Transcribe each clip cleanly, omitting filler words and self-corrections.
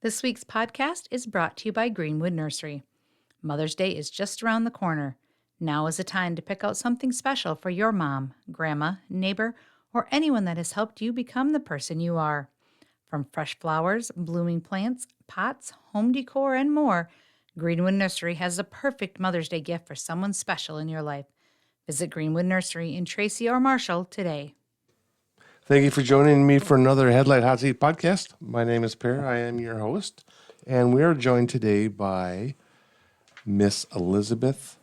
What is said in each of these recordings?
This week's podcast is brought to you by Greenwood Nursery. Mother's Day is just around the corner. Now is the time to pick out something special for your mom, grandma, neighbor, or anyone that has helped you become the person you are. From fresh flowers, blooming plants, pots, home decor, and more, Greenwood Nursery has the perfect Mother's Day gift for someone special in your life. Visit Greenwood Nursery in Tracy or Marshall today. Thank you for joining me for another Headlight Hot Seat podcast. My name is Per. I am your host, and we are joined today by Mrs. Elizabeth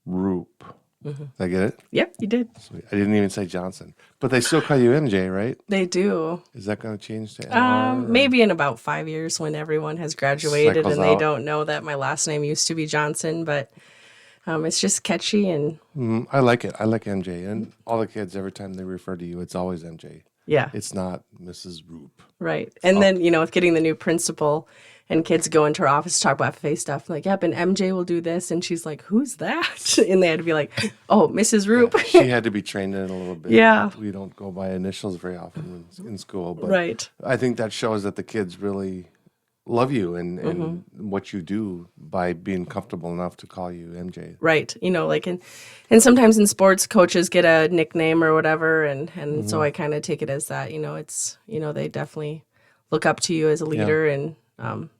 Rupp. Did I get it? Yep, you did. Sweet. I didn't even say Johnson, but they still call you MJ, right? They do. Is that going to change to NR? Maybe in about 5 years when everyone has graduated Cycles and they out. don't know that my last name used to be Johnson, but it's just catchy and I like it. I like MJ, and all the kids, every time they refer to you, it's always MJ. yeah, It's not Mrs. Rupp. right. And then, with getting the new principal and kids go into her office to talk about FFA stuff, like, yep, and MJ will do this. And she's like, who's that? And they had to be like, oh, Mrs. Rupp. She had to be trained in it a little bit. Yeah. We don't go by initials very often in school, but Right. I think that shows that the kids really love you and what you do by being comfortable enough to call you MJ. Right. And sometimes in sports, coaches get a nickname or whatever. And so I kind of take it as that, it's, they definitely look up to you as a leader. And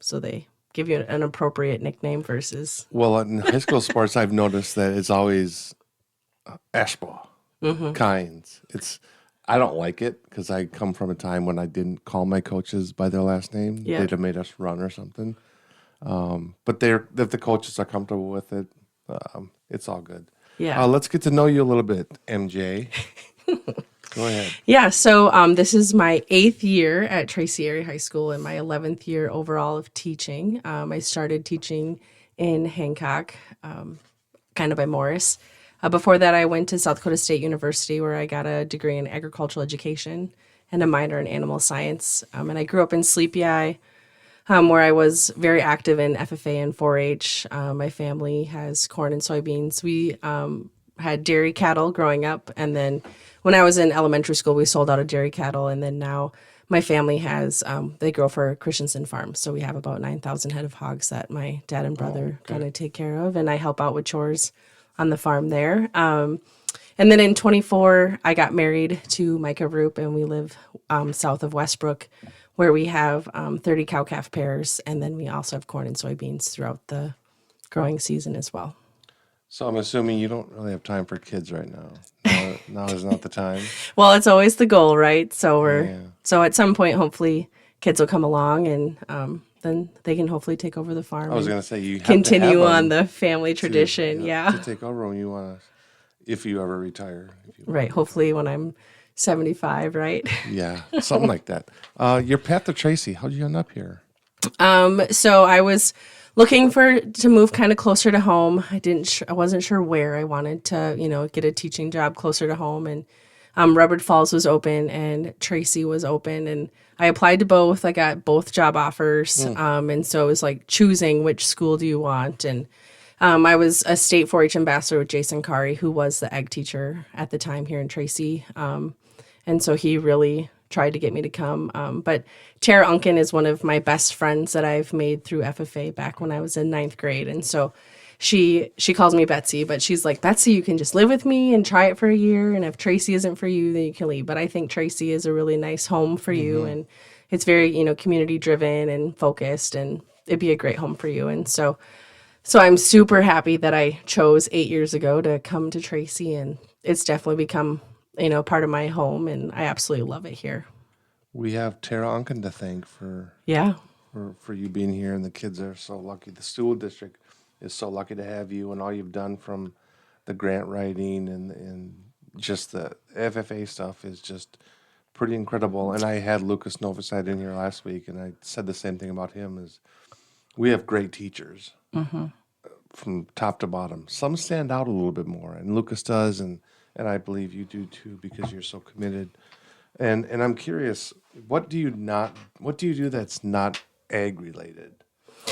so they give you an appropriate nickname versus. Well, in high school sports, I've noticed that it's always Ashbaugh, Kynes. I don't like it because I come from a time when I didn't call my coaches by their last name. Yeah. They'd have made us run or something. But if the coaches are comfortable with it, it's all good. Yeah. Let's get to know you a little bit, MJ. Go ahead. Yeah, so this is my 8th year at Tracy Area High School and my 11th year overall of teaching. I started teaching in Hancock, kind of by Morris. Before that, I went to South Dakota State University where I got a degree in agricultural education and a minor in animal science. And I grew up in Sleepy Eye, where I was very active in FFA and 4-H. My family has corn and soybeans. We had dairy cattle growing up, and then when I was in elementary school, we sold out of dairy cattle, and then now my family has, they grow for Christensen Farm, so we have about 9,000 head of hogs that my dad and brother kind of take care of, and I help out with chores on the farm there. And then in 24, I got married to Micah Rupp, and we live south of Westbrook, where we have 30 cow-calf pairs, and then we also have corn and soybeans throughout the growing season as well. So I'm assuming you don't really have time for kids right now. Now is not the time. Well, it's always the goal, right? So Yeah. so at some point, hopefully, kids will come along, and then they can hopefully take over the farm. I was and going to say you have continue to have on them the family tradition. to take over when you want to, if you ever retire. Right. Hopefully, when I'm 75, right? Yeah, something like that. Your path to Tracy, how'd you end up here? So I was looking to move kind of closer to home. I wasn't sure where I wanted to, get a teaching job closer to home. And Redwood Falls was open and Tracy was open, and I applied to both. I got both job offers. And so it was like choosing which school do you want. And I was a state 4-H ambassador with Jason Kari, who was the ag teacher at the time here in Tracy. And so he really tried to get me to come. But Tara Unken is one of my best friends that I've made through FFA back when I was in 9th grade. And so she calls me Betsy, but she's like, Betsy, you can just live with me and try it for a year. And if Tracy isn't for you, then you can leave. But I think Tracy is a really nice home for you. And it's very, community driven and focused, and it'd be a great home for you. And so I'm super happy that I chose 8 years ago to come to Tracy, and it's definitely become part of my home, and I absolutely love it here. We have Tara Unken to thank for you being here, and the kids are so lucky. The school district is so lucky to have you, and all you've done from the grant writing and just the FFA stuff is just pretty incredible. And I had Lucas Novosad in here last week, and I said the same thing about him. Is we have great teachers from top to bottom. Some stand out a little bit more, and Lucas does, and I believe you do too, because you're so committed. And I'm curious, what do you do that's not ag related?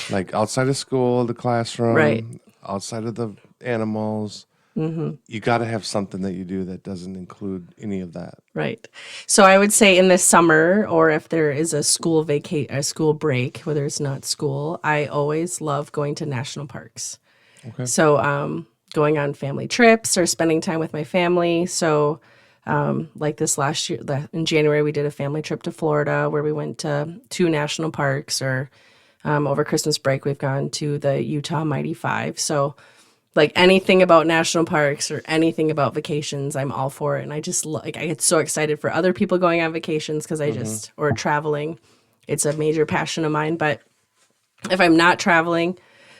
Like outside of school, the classroom, Right. outside of the animals, you got to have something that you do that doesn't include any of that. Right. So I would say in the summer, or if there is a school break, whether it's not school, I always love going to national parks. Okay. So going on family trips or spending time with my family. So like this last year, in January, we did a family trip to Florida where we went to 2 national parks. Or over Christmas break, we've gone to the Utah Mighty Five. So like anything about national parks or anything about vacations, I'm all for it. And I just I get so excited for other people going on vacations because or traveling. It's a major passion of mine. But if I'm not traveling,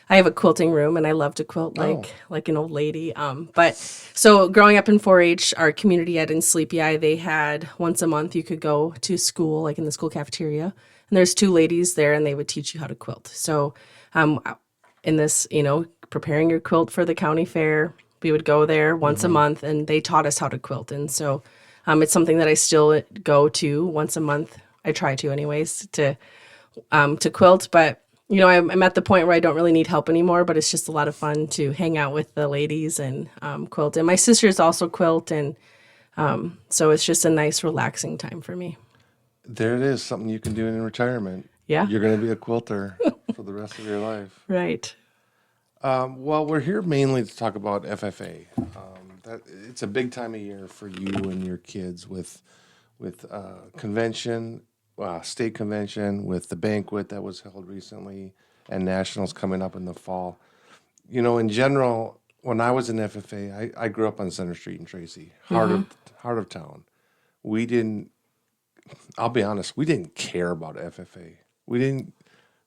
I have a quilting room and I love to quilt like an old lady. But so growing up in 4-H, our community ed in Sleepy Eye, they had once a month you could go to school, like in the school cafeteria. And there's 2 ladies there and they would teach you how to quilt. So in this, preparing your quilt for the county fair, we would go there once a month and they taught us how to quilt. And so it's something that I still go to once a month. I try to anyways to quilt. But, I'm at the point where I don't really need help anymore, but it's just a lot of fun to hang out with the ladies and quilt. And my sisters also quilt. And so it's just a nice, relaxing time for me. There it is, something you can do in retirement. Yeah. You're going to be a quilter for the rest of your life. Right. Well, we're here mainly to talk about FFA. It's a big time of year for you and your kids with convention, state convention, with the banquet that was held recently, and nationals coming up in the fall. In general, when I was in FFA, I grew up on Center Street in Tracy, heart of town. I'll be honest, we didn't care about FFA.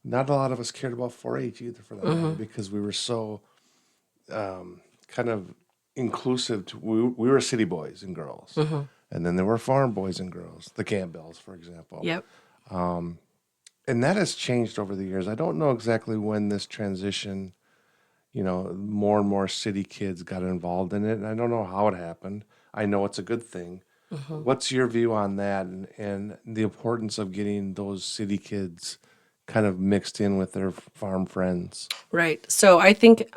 Not a lot of us cared about 4-H either, for that matter, because we were so kind of inclusive. We were city boys and girls, and then there were farm boys and girls, the Campbells, for example. Yep. And that has changed over the years. I don't know exactly when this transition, more and more city kids got involved in it, and I don't know how it happened. I know it's a good thing. What's your view on that and the importance of getting those city kids kind of mixed in with their farm friends? Right. So I think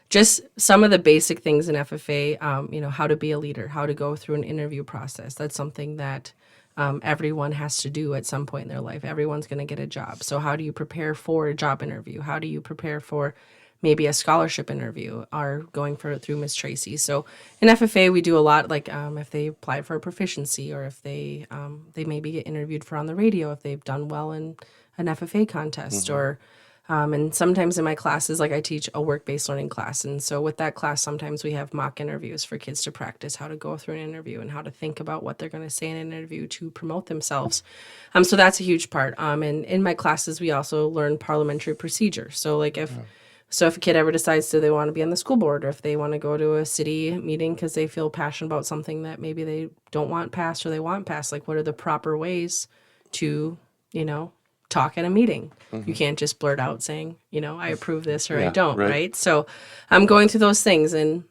just some of the basic things in FFA, how to be a leader, how to go through an interview process. That's something that everyone has to do at some point in their life. Everyone's going to get a job. So how do you prepare for a job interview? How do you prepare for maybe a scholarship interview or going through Miss Tracy? So in FFA, we do a lot, like if they apply for a proficiency, or if they maybe get interviewed for on the radio, if they've done well in an FFA contest, or and sometimes in my classes, like I teach a work-based learning class. And so with that class, sometimes we have mock interviews for kids to practice how to go through an interview and how to think about what they're going to say in an interview to promote themselves. So that's a huge part. And in my classes, we also learn parliamentary procedure. So like if a kid ever decides they want to be on the school board, or if they want to go to a city meeting because they feel passionate about something that maybe they don't want passed or they want passed, like what are the proper ways to, talk at a meeting? You can't just blurt out saying, I approve this or I don't, right? So I'm going through those things and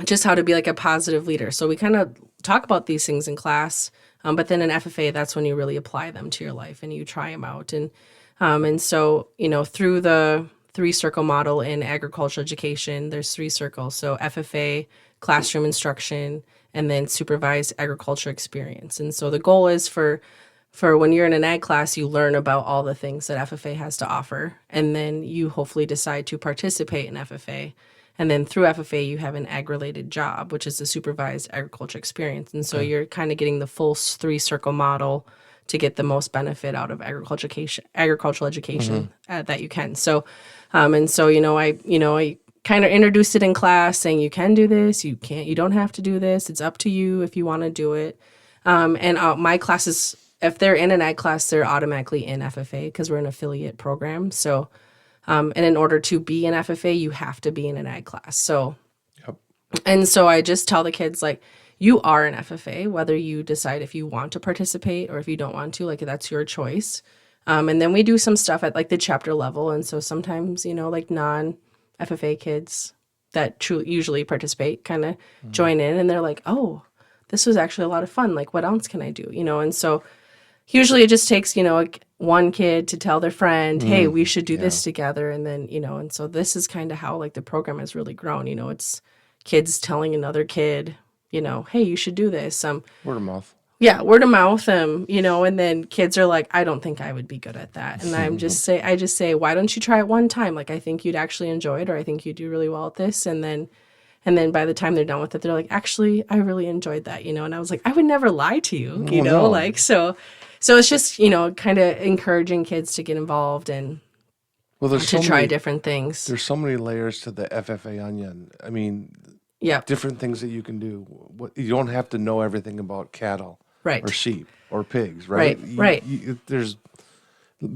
just how to be like a positive leader. So we kind of talk about these things in class, but then in FFA, that's when you really apply them to your life and you try them out. And so, through the 3-circle model in agricultural education, there's 3 circles. So FFA, classroom instruction, and then supervised agriculture experience. And so the goal is for when you're in an ag class, you learn about all the things that FFA has to offer. And then you hopefully decide to participate in FFA. And then through FFA, you have an ag-related job, which is the supervised agriculture experience. And so you're kind of getting the full 3-circle model to get the most benefit out of agricultural education that you can. So, I kind of introduced it in class, saying you can do this, you don't have to do this. It's up to you if you want to do it. My classes, if they're in an ag class, they're automatically in FFA because we're an affiliate program. So, and in order to be in FFA, you have to be in an ag class. So, and so I just tell the kids, like, you are an FFA, whether you decide if you want to participate or if you don't want to, like that's your choice. And then we do some stuff at like the chapter level. And so sometimes, like non-FFA kids that usually participate kind of join in and they're like, oh, this was actually a lot of fun. Like, what else can I do? And so usually it just takes, one kid to tell their friend, hey, we should do this together. And then, and so this is kind of how like the program has really grown. It's kids telling another kid, hey, you should do this. Word of mouth. Yeah, word of mouth, and then kids are like, I don't think I would be good at that. And I just say, why don't you try it one time? Like, I think you'd actually enjoy it, or I think you'd do really well at this. And then by the time they're done with it, they're like, actually, I really enjoyed that, And I was like, I would never lie to you, No. like, so it's just, kind of encouraging kids to get involved and to try different things. There's so many layers to the FFA onion. I mean, different things that you can do. You don't have to know everything about cattle. Right. Or sheep or pigs, right? Right. There's,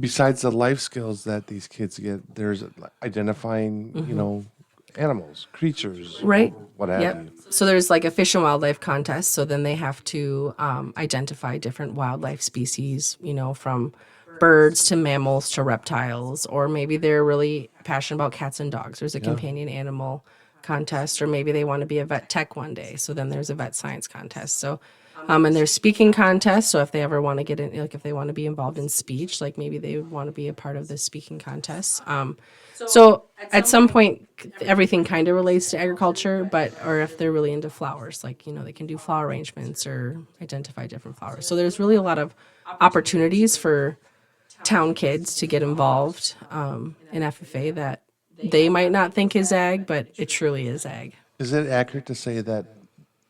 besides the life skills that these kids get, there's identifying, animals, creatures, right, what have you. So there's like a fish and wildlife contest. So then they have to identify different wildlife species, from birds to mammals to reptiles, or maybe they're really passionate about cats and dogs. There's a companion animal contest, or maybe they want to be a vet tech one day. So then there's a vet science contest. So and there's speaking contests. So if they ever want to get in, like if they want to be involved in speech, like maybe they would want to be a part of the speaking contests. So at some point, everything kind of relates to agriculture, or if they're really into flowers, like, they can do flower arrangements or identify different flowers. So there's really a lot of opportunities for town kids to get involved in FFA that they might not think is ag, but it truly is ag. Is it accurate to say that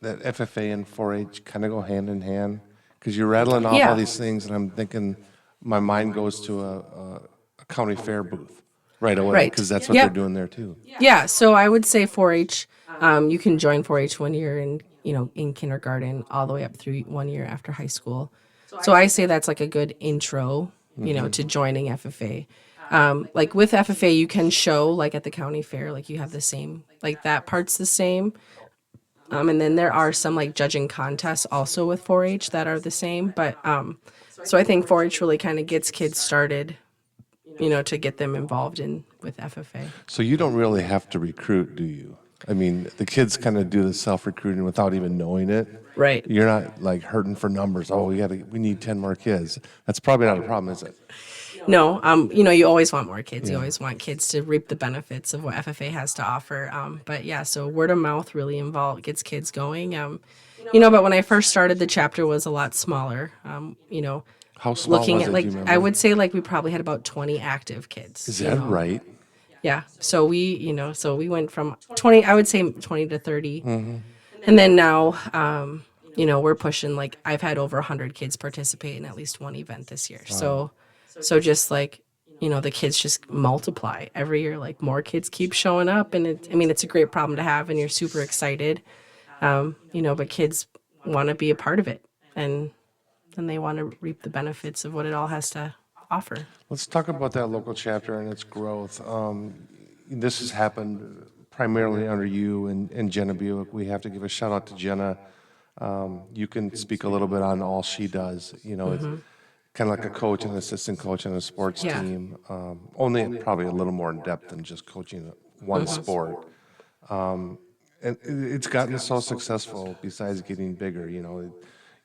FFA and 4-H kind of go hand in hand? Because you're rattling off all these things, and I'm thinking my mind goes to a county fair booth right away, because that's what they're doing there too. Yeah, so I would say 4-H. You can join 4-H 1 year in kindergarten all the way up through 1 year after high school. So I say that's like a good intro, to joining FFA. Like with FFA, you can show like at the county fair, like you have the same, like that part's the same. And then there are some like judging contests also with 4-H that are the same. But so I think 4-H really kind of gets kids started, to get them involved with FFA. So you don't really have to recruit, do you? I mean, the kids kind of do the self-recruiting without even knowing it. Right. You're not like hurting for numbers. Oh, we need 10 more kids. That's probably not a problem, is it? No, you always want more kids. You always want kids to reap the benefits of what FFA has to offer. But yeah, so word of mouth really gets kids going. But when I first started, the chapter was a lot smaller. How small looking was at it, like, do you remember? I would say like we probably had about 20 active kids. Is that right? Yeah. So we went from 20, I would say 20 to 30. Mm-hmm. And then now, we're pushing, like, I've had over 100 kids participate in at least one event this year. Wow. So just like, the kids just multiply every year. Like more kids keep showing up, and it's a great problem to have, and you're super excited. But kids want to be a part of it, and they want to reap the benefits of what it all has to offer. Let's talk about that local chapter and its growth. This has happened primarily under you and Jenna Buick. We have to give a shout out to Jenna. You can speak a little bit on all she does. It's kind of like a coach and assistant coach on a sports team. Only probably a little more in depth than just coaching one sport. And it's gotten so successful besides getting bigger.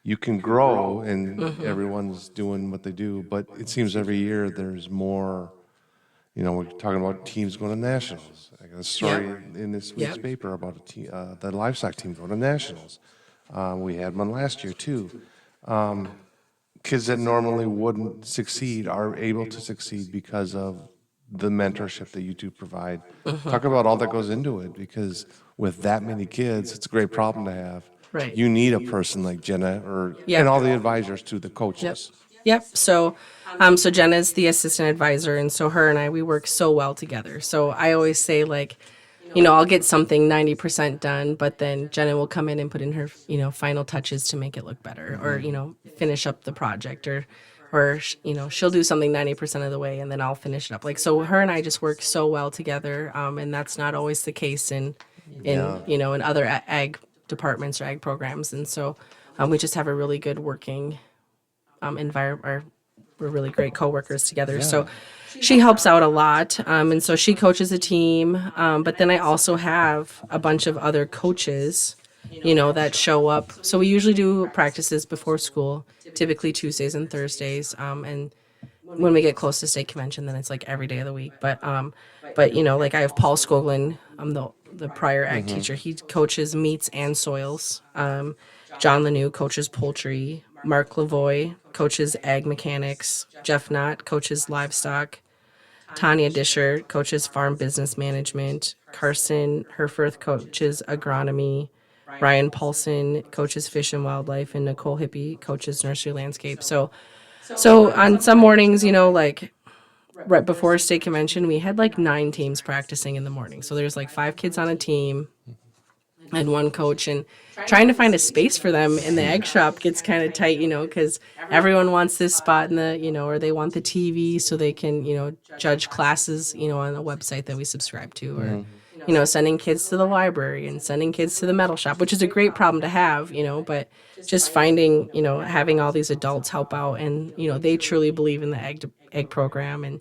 You can grow and everyone's doing what they do, but it seems every year there's more. We're talking about teams going to nationals. I got a story in this week's paper about the livestock team going to nationals. We had one last year too. Kids that normally wouldn't succeed are able to succeed because of the mentorship that you two provide. Talk about all that goes into it, because with that many kids, it's a great problem to have. Right. You need a person like Jenna and all the advisors to the coaches. Yep. So Jenna's the assistant advisor, and so her and I, we work so well together. So I always say, like, I'll get something 90% done, but then Jenna will come in and put in her, final touches to make it look better, or, finish up the project, or she'll do something 90% of the way, and then I'll finish it up. Like, so her and I just work so well together, and that's not always the case in other ag departments or ag programs. And so we just have a really good working environment. We're really great coworkers together. Yeah. So she helps out a lot. And so she coaches a team. But then I also have a bunch of other coaches, that show up. So we usually do practices before school, typically Tuesdays and Thursdays. And when we get close to state convention, then it's like every day of the week. But like I have Paul Skoglund, the prior ag teacher. He coaches meats and soils. John Lanou coaches poultry. Mark Lavoie coaches ag mechanics. Jeff Knott coaches livestock. Tanya Disher coaches farm business management. Carson Herfurth coaches agronomy. Ryan Paulson coaches fish and wildlife, and Nicole Hippie coaches nursery landscape. So on some mornings, like right before state convention, we had like 9 teams practicing in the morning. So there's like 5 kids on a team and 1 coach, and trying to find a space for them in the egg shop gets kind of tight, because everyone wants this spot in the, or they want the TV so they can, judge classes, on a website that we subscribe to, or, sending kids to the library and sending kids to the metal shop, which is a great problem to have, but just finding, having all these adults help out, and, they truly believe in the egg program. And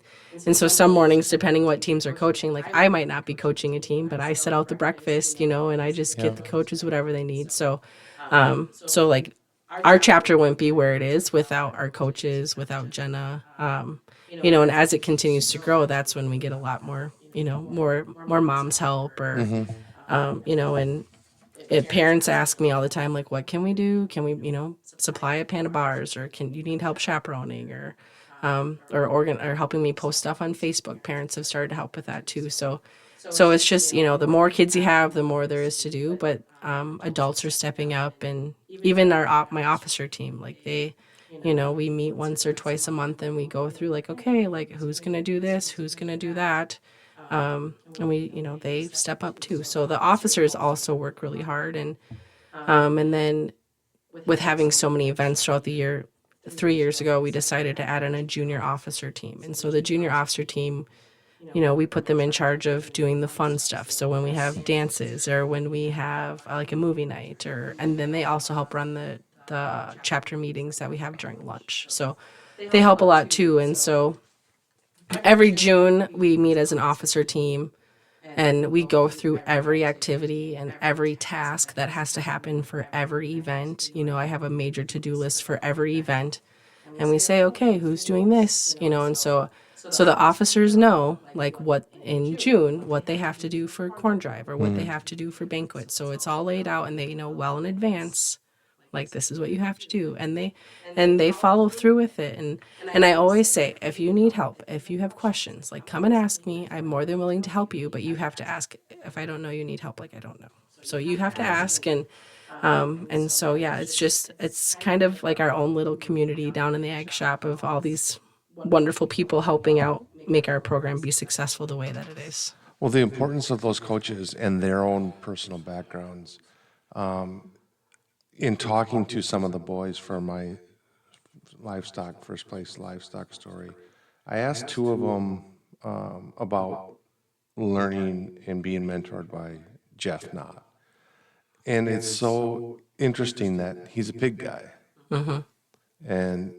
so some mornings, depending what teams are coaching, like I might not be coaching a team, but I set out the breakfast, and I just get the coaches whatever they need. So like our chapter wouldn't be where it is without our coaches, without Jenna. And as it continues to grow, that's when we get a lot more, more moms help, or, and parents ask me all the time, like, what can we do? Can we, supply a pan of bars, or can you need help chaperoning, or helping me post stuff on Facebook. Parents have started to help with that too. So it's just, the more kids you have, the more there is to do. But adults are stepping up, and even my officer team, like they, we meet once or twice a month, and we go through like, okay, like who's gonna do this, who's gonna do that, and we, they step up too. So the officers also work really hard, and then with having so many events throughout the year. 3 years ago, we decided to add in a junior officer team. And so the junior officer team, we put them in charge of doing the fun stuff. So when we have dances, or when we have like a movie night, and then they also help run the chapter meetings that we have during lunch. So they help a lot too. And so every June we meet as an officer team, and we go through every activity and every task that has to happen for every event. I have a major to-do list for every event. And we say, okay, who's doing this? And so the officers know, like, what in June, what they have to do for corn drive, or what they have to do for banquet. So it's all laid out, and they know well in advance, like, this is what you have to do. And they follow through with it. And I always say, if you need help, if you have questions, like, come and ask me. I'm more than willing to help you, but you have to ask. If I don't know you need help, like, I don't know. So you have to ask. And so, yeah, it's kind of like our own little community down in the ag shop of all these wonderful people helping out make our program be successful the way that it is. Well, the importance of those coaches and their own personal backgrounds. In talking to some of the boys for my first place livestock story, I asked 2 of them about learning and being mentored by Jeff Knott. And it's so interesting that he's a pig guy. And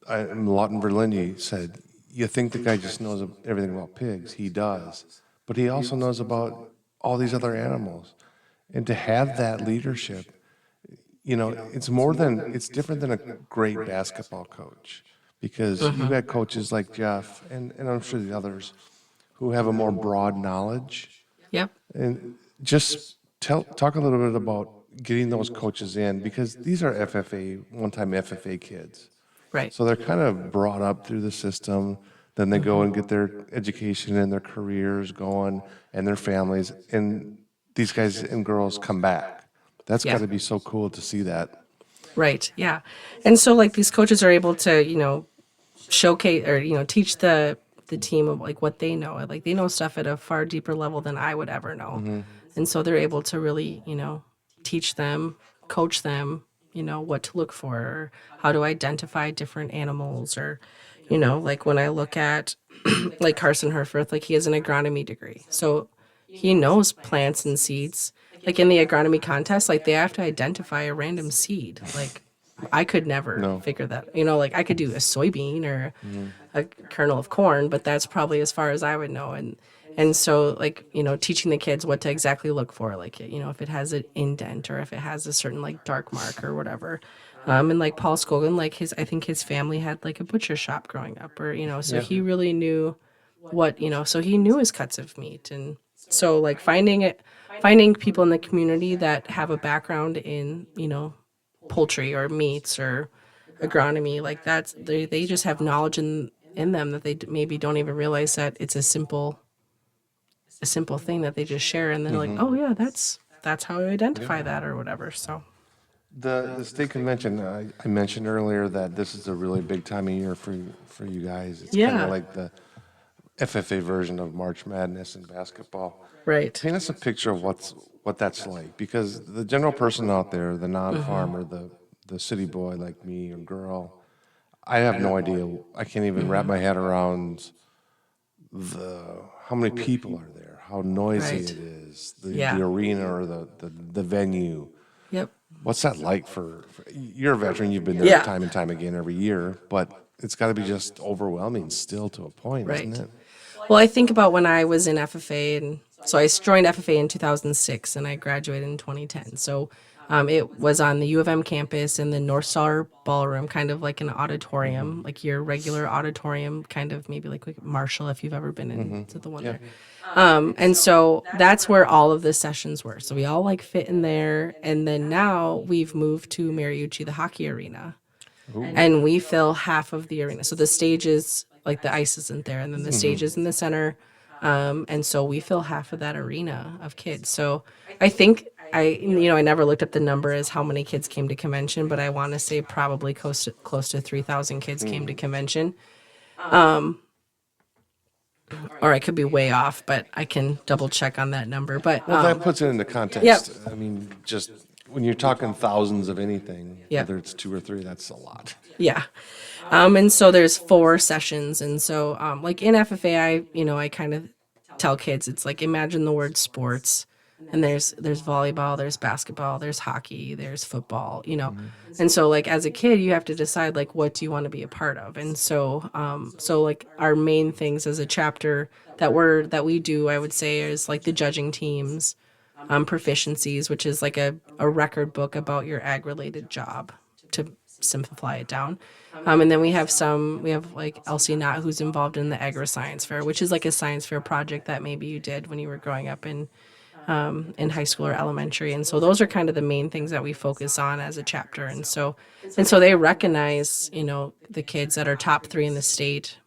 Lawton Verlinde said, you think the guy just knows everything about pigs. He does. But he also knows about all these other animals. And to have that leadership, it's different than a great basketball coach, because you've got coaches like Jeff and I'm sure the others who have a more broad knowledge. Yep. And just talk a little bit about getting those coaches in, because these are one-time FFA kids. Right. So they're kind of brought up through the system. Then they go and get their education and their careers going and their families. And these guys and girls come back. That's got to be so cool to see that. Right. Yeah. And so like these coaches are able to, showcase or, teach the team of like what they know. Like they know stuff at a far deeper level than I would ever know. And so they're able to really, teach them, coach them, what to look for, or how to identify different animals, or, like when I look at like Carson Herfurth, like he has an agronomy degree. So he knows plants and seeds. Like in the agronomy contest, like they have to identify a random seed. Like I could never figure that. Like I could do a soybean or a kernel of corn, but that's probably as far as I would know. And so like, teaching the kids what to exactly look for, like, if it has an indent or if it has a certain like dark mark or whatever. And like Paul Scogan, like I think his family had like a butcher shop growing up, or so Yeah. he really knew what so he knew his cuts of meat, and so like finding people in the community that have a background in poultry or meats or agronomy, like they just have knowledge in them that they maybe don't even realize that it's a simple thing that they just share, and they're like, oh yeah, that's how I identify that or whatever. So The state convention, I mentioned earlier that this is a really big time of year for you guys. It's kind Yeah. of like the FFA version of March Madness in basketball. right. Paint us a picture of what that's like, because the general person out there, the non-farmer, the city boy like me or girl, I have no idea. I can't even wrap my head around how many people are there, how noisy Right. it is, Yeah. the arena or the venue. Yep. What's that like for you're a veteran, you've been there Yeah. time and time again every year, but it's got to be just overwhelming still to a point, isn't Right. it? Well, I think about when I was in FFA, and so I joined FFA in 2006, and I graduated in 2010. So it was on the U of M campus in the North Star Ballroom, kind of like an auditorium, like your regular auditorium, kind of maybe like Marshall, if you've ever been into the one there. And so that's where all of the sessions were. So we all like fit in there. And then now we've moved to Mariucci, the hockey arena, and we fill half of the arena. So the stage is like the ice isn't there, and then the stage is in the center. And so we fill half of that arena of kids. So I think I never looked up the number as how many kids came to convention, but I want to say probably close to 3,000 kids came to convention. Or I could be way off, but I can double check on that number. But Well, that puts it into context. Yep. I mean, just when you're talking thousands of anything, Yep. whether it's two or three, that's a lot. yeah. And so there's 4 sessions. And so, like in FFA, I kind of tell kids, it's like, imagine the word sports, and there's volleyball, there's basketball, there's hockey, there's football. And so like, as a kid, you have to decide like, what do you want to be a part of? And so, like our main things as a chapter that we do, I would say, is like the judging teams, proficiencies, which is like a record book about your ag related job, to simplify it down. And then we have like Elsie Knott, who's involved in the Agri Science Fair, which is like a science fair project that maybe you did when you were growing up in high school or elementary. And so those are kind of the main things that we focus on as a chapter. And so they recognize, the kids that are top 3 in the state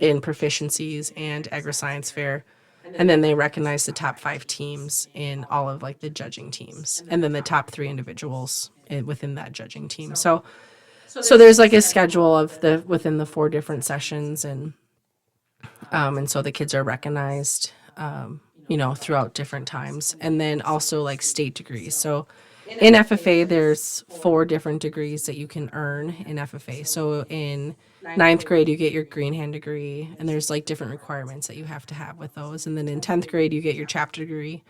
in proficiencies and Agri Science Fair. And then they recognize the top 5 teams in all of like the judging teams, and then the top 3 individuals within that judging team. So there's like a schedule of within the 4 different sessions, and so the kids are recognized, throughout different times, and then also like state degrees. So in FFA, there's 4 different degrees that you can earn in FFA. So in 9th grade, you get your green hand degree, and there's like different requirements that you have to have with those. And then in 10th grade, you get your chapter degree.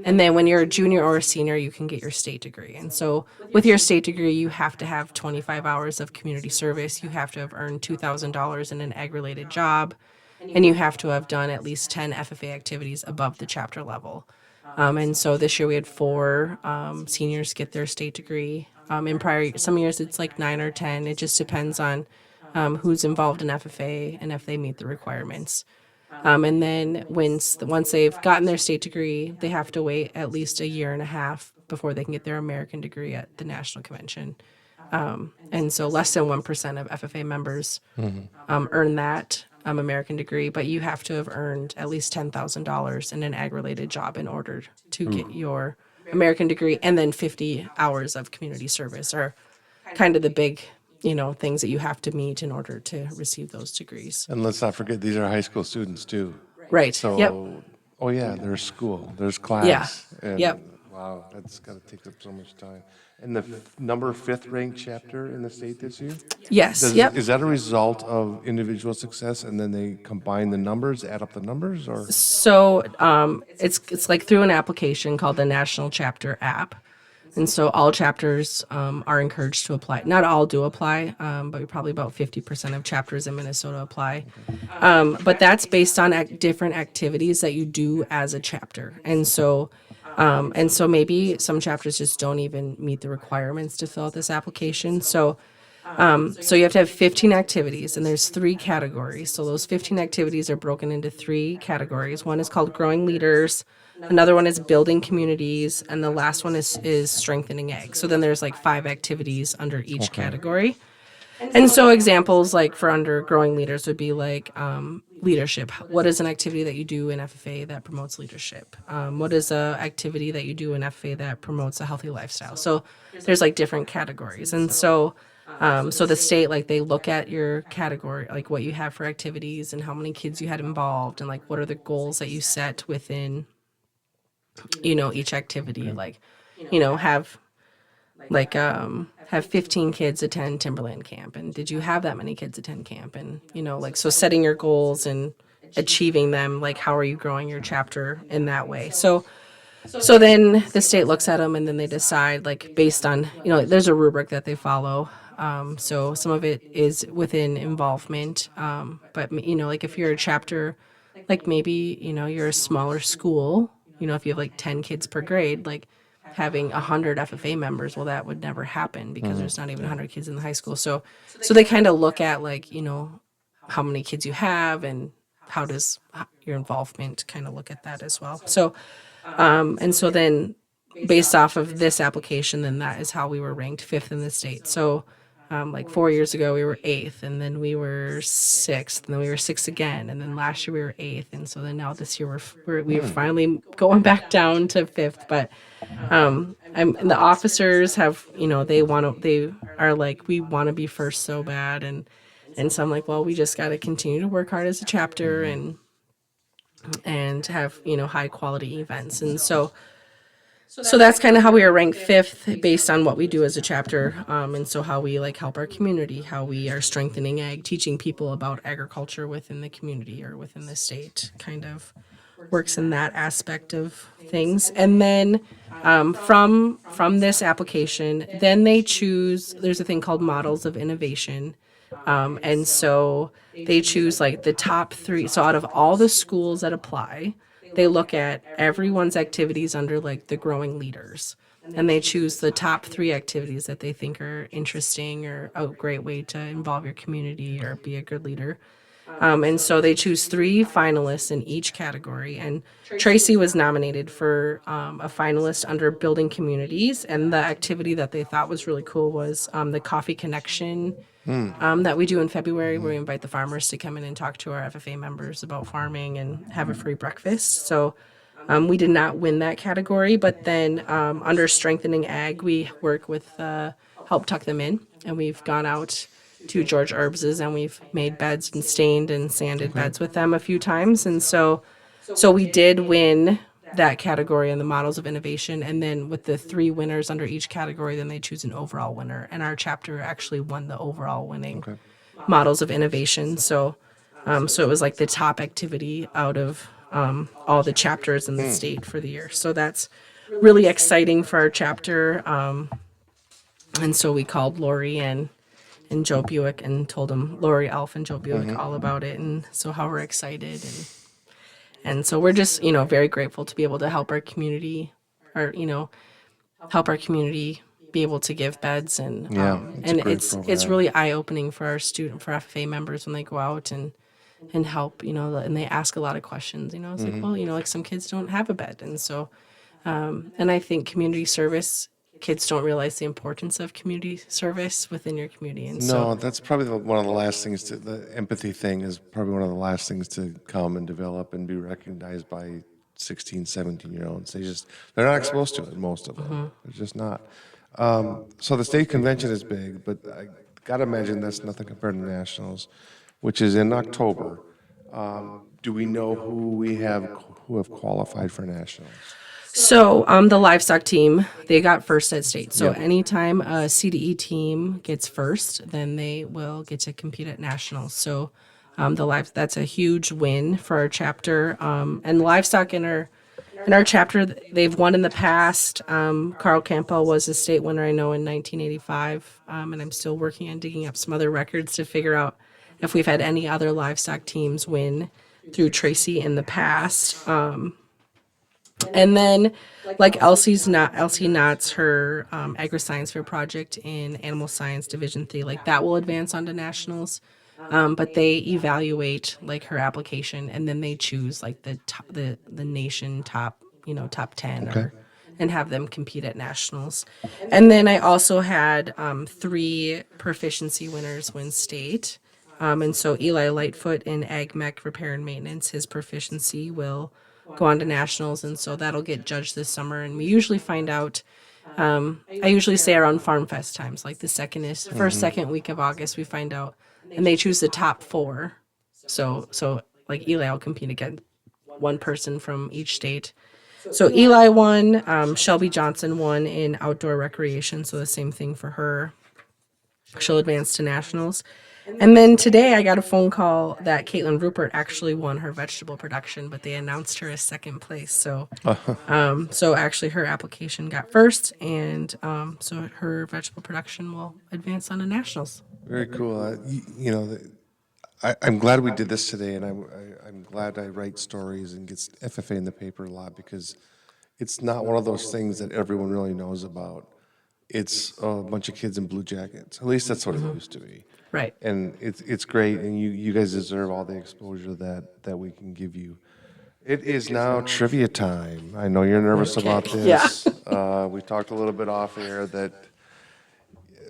And then when you're a junior or a senior, you can get your state degree. And so with your state degree, you have to have 25 hours of community service. You have to have earned $2,000 in an ag-related job, and you have to have done at least 10 FFA activities above the chapter level. And so this year we had 4 seniors get their state degree. In some years it's like 9 or 10. It just depends on who's involved in FFA and if they meet the requirements. And then once they've gotten their state degree, they have to wait at least a year and a half before they can get their American degree at the national convention. And so less than 1% of FFA members earn that American degree, but you have to have earned at least $10,000 in an ag-related job in order to get your American degree, and then 50 hours of community service are kind of the big things that you have to meet in order to receive those degrees. And let's not forget, these are high school students too. Right. So, Yep. oh yeah, there's school, there's class. Yeah. And Yep. wow, that's got to take up so much time. And the number 5th ranked chapter in the state this year? Yes. Yep. Is that a result of individual success, and then they combine the numbers, add up the numbers, or? So it's like through an application called the National Chapter App. And so all chapters are encouraged to apply. Not all do apply, but probably about 50% of chapters in Minnesota apply. But that's based on different activities that you do as a chapter. And so And so maybe some chapters just don't even meet the requirements to fill out this application. So you have to have 15 activities, and there's 3 categories. So those 15 activities are broken into 3 categories. One is called growing leaders, another one is building communities, and the last one is strengthening ag. So then there's like 5 activities under each category. And so examples like for under growing leaders would be like leadership. What is an activity that you do in FFA that promotes leadership? What is a activity that you do in FFA that promotes a healthy lifestyle? So there's like different categories. And so the state, like they look at your category, like what you have for activities and how many kids you had involved and like what are the goals that you set within, each activity. Like, have 15 kids attend Timberland camp, and did you have that many kids attend camp? And so setting your goals and achieving them, like how are you growing your chapter in that way? So then the state looks at them, and then they decide, like based on there's a rubric that they follow. So some of it is within involvement, but like if you're a chapter, like maybe you're a smaller school, if you have like 10 kids per grade, like having 100 FFA members, well, that would never happen because there's not even 100 kids in the high school. So they kind of look at like, how many kids you have and how does your involvement kind of look at that as well. And so then based off of this application, then that is how we were ranked 5th in the state. So like 4 years ago, we were 8th, and then we were 6th, and then we were 6th again, and then last year we were 8th, and so then now this year we're finally going back down to 5th. But and the officers have they are like, we want to be first so bad, and so I'm like, well, we just got to continue to work hard as a chapter and have high quality events, and so that's kind of how we are ranked 5th based on what we do as a chapter. And so how we like help our community, how we are strengthening ag, teaching people about agriculture within the community or within the state, kind of works in that aspect of things. And then from this application, then they choose, there's a thing called models of innovation. And so they choose like the top 3. So out of all the schools that apply, they look at everyone's activities under like the growing leaders, and they choose the top 3 activities that they think are interesting or a great way to involve your community or be a good leader. And so they choose 3 finalists in each category, and Tracy was nominated for a finalist under building communities, and the activity that they thought was really cool was the coffee connection that we do in February, where we invite the farmers to come in and talk to our FFA members about farming and have a free breakfast. So we did not win that category, but then under strengthening ag, we work with Help Tuck Them In, and we've gone out to George Herbs's and we've made beds and stained and sanded beds with them a few times. And so we did win that category in the models of innovation, and then with the 3 winners under each category, then they choose an overall winner, and our chapter actually won the overall winning models of innovation. So it was like the top activity out of all the chapters in the state for the year. So that's really exciting for our chapter. And so we called Lori and Joe Buick and told them, Lori Elf and Joe Buick, all about it, and so how we're excited. And so we're just, very grateful to be able to help our community, or, help our community be able to give beds. And it's really eye-opening for our for FFA members when they go out and help, and they ask a lot of questions. It's like, well, like some kids don't have a bed. And so, and I think community service, kids don't realize the importance of community service within your community. And no, that's probably one of the last things the empathy thing is probably one of the last things to come and develop and be recognized by 16, 17-year-olds. They're not exposed to it, most of them. They're just not. So the state convention is big, but I gotta imagine that's nothing compared to nationals, which is in October. Do we know who have qualified for nationals? So the livestock team, they got first at state. So anytime a CDE team gets first, then they will get to compete at nationals. So that's a huge win for our chapter. And livestock in our chapter, they've won in the past. Carl Campbell was a state winner, I know, in 1985. And I'm still working on digging up some other records to figure out if we've had any other livestock teams win through Tracy in the past. And then, like Elsie Knott's her agri-science fair project in Animal Science Division 3, like that will advance onto nationals. But they evaluate like her application, and then they choose like the nation top, top 10 Okay. or and have them compete at nationals. And then I also had 3 proficiency winners win state. And so Eli Lightfoot in Ag Mech repair and maintenance, his proficiency will go on to nationals, and so that'll get judged this summer. And we usually find out. I usually say around Farm Fest times, like the second week of August, we find out, and they choose the top 4. So like Eli will compete against one person from each state. So Eli won, Shelby Johnson won in outdoor recreation, so the same thing for her. She'll advance to nationals. And then today I got a phone call that Caitlin Rupert actually won her vegetable production, but they announced her as second place. So actually her application got first, and so her vegetable production will advance on to nationals. Very cool. I'm glad we did this today, and I'm glad I write stories and gets FFA in the paper a lot, because it's not one of those things that everyone really knows about. It's a bunch of kids in blue jackets. At least that's what it used to be. Right. And it's great, and you guys deserve all the exposure that we can give you. It is now trivia time. I know you're nervous about this. Yeah. We talked a little bit off air that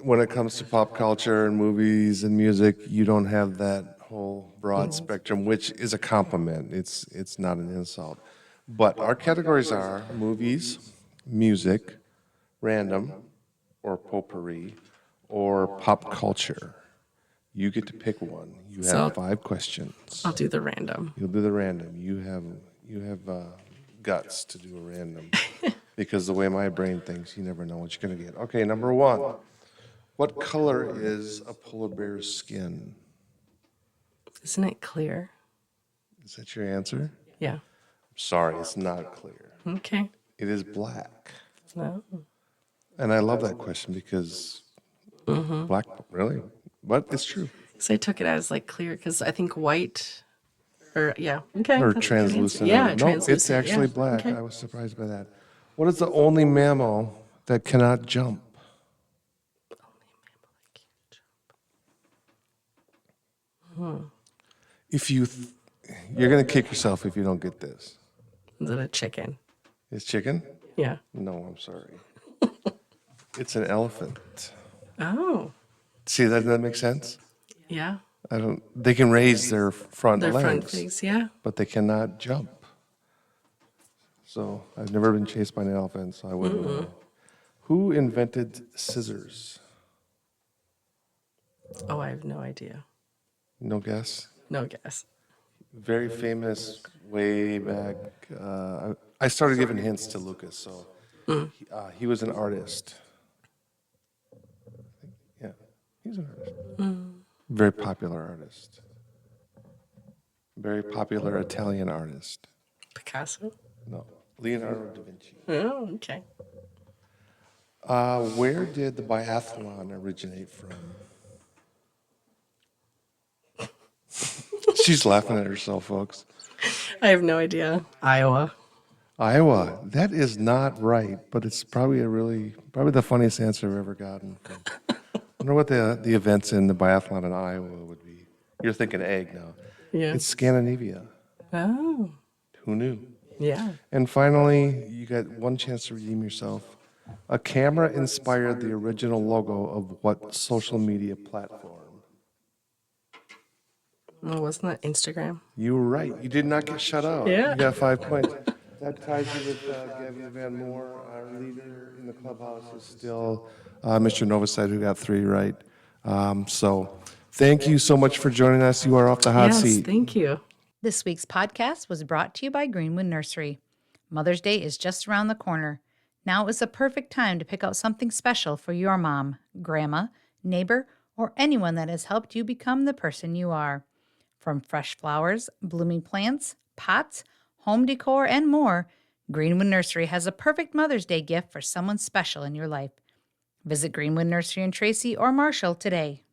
when it comes to pop culture and movies and music, you don't have that whole broad spectrum, which is a compliment. It's not an insult. But our categories are movies, music, random, or potpourri, or pop culture. You get to pick one. You have 5 questions. I'll do the random. You'll do the random. You have guts to do a random, because the way my brain thinks, you never know what you're gonna get. Okay, number 1. What color is a polar bear's skin? Isn't it clear? Is that your answer? Yeah. Sorry, it's not clear. Okay. It is black. No. And I love that question because black, really? But it's true. So I took it as like clear because I think white, or yeah, okay. Or that's a good translucent. answer. Yeah, No, translucent. it's actually yeah. black. Okay. I was surprised by that. What is the only mammal that cannot jump? If you're gonna kick yourself if you don't get this. Is it a chicken? It's chicken? Yeah. No, I'm sorry. It's an elephant. Oh. See, that makes sense? Yeah. They can raise their front Their legs, front legs. Yeah. but they cannot jump. So I've never been chased by an elephant, so I wouldn't know. Who invented scissors? Oh, I have no idea. No guess? No guess. Very famous way back. I started giving hints to Lucas, so he was an artist. Yeah, he's an artist. Very popular artist. Very popular Italian artist. Picasso. No, Leonardo da Vinci. Oh, okay. Where did the biathlon originate from? She's laughing at herself, folks. I have no idea. Iowa. Iowa. That is not right, but it's probably probably the funniest answer I've ever gotten. I wonder what the events in the biathlon in Iowa would be. You're thinking egg now. Yeah. It's Scandinavia. Oh. Who knew? Yeah. And finally, you got one chance to redeem yourself. A camera inspired the original logo of what social media platform? Oh, wasn't that Instagram? You were right. You did not get shut out. Yeah. You got 5 points. That ties you with Gabby Van Moore. Our leader in the clubhouse is still Mr. Novoside, who got 3 right. So thank you so much for joining us. You are off the hot Yes, seat. thank you. This week's podcast was brought to you by Greenwood Nursery. Mother's Day is just around the corner. Now is the perfect time to pick out something special for your mom, grandma, neighbor, or anyone that has helped you become the person you are. From fresh flowers, blooming plants, pots, home decor, and more, Greenwood Nursery has a perfect Mother's Day gift for someone special in your life. Visit Greenwood Nursery in Tracy or Marshall today.